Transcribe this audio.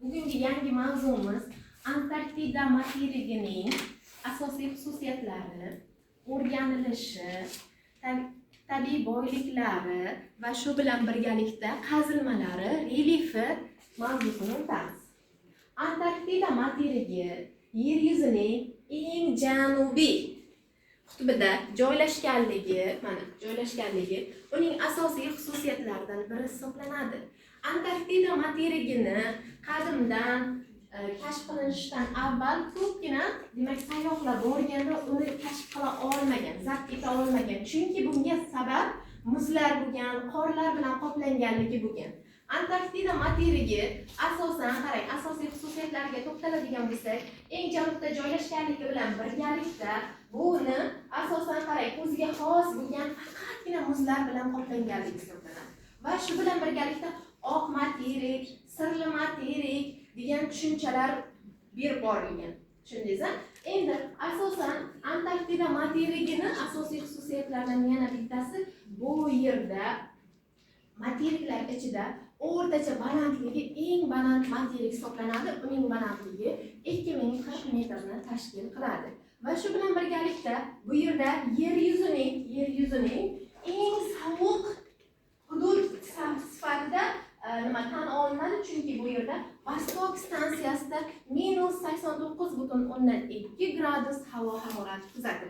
Bugungi yangi mavzumiz Antarktida materigining asosiy xususiyatlari, o'rganilishi, tabiiy boyliklari va shu bilan birgalikda qazilmalari, relyefi mavzusini o'tamiz. Antarktida materigi Yer yuzining eng janubiy qutbida joylashganligi, uning asosiy xususiyatlaridan biri hisoblanadi. Antarktida materigini qadimdan kashf qilinishidan avval ko'pgina, demak, sayyohlar borganda uni kashf qila olmagan, zabt eta olmagan. Chunki bunga sabab muzlar bo'lgan, qorlar bilan qoplanganligi bo'lgan. Antarktida materigi asosan qarang, asosiy xususiyatlariga to'xtaladigan bo'lsak, eng janubda joylashganligi bilan birgalikda buni asosan qarang, o'ziga xos bo'lgan faqatgina muzlar bilan qoplanganligi hisoblanadi. Va shu bilan birgalikda oq materik, sirli materik degan tushunchalar berib borilgan. Tushundingizmi? Endi asosan Antarktida materigini asosiy xususiyatlaridan yana bittasi bu yerda materiklar ichida o'rtacha balandligi eng baland materik hisoblanadi. Uning balandligi 2040 metrni tashkil qiladi. Va shu bilan birgalikda bu yerda yer yuzining eng sovuq hudud sifatida tan olinadi, chunki bu yerda Vostok stansiyasida -89,2 gradus havo harorati kuzatiladi.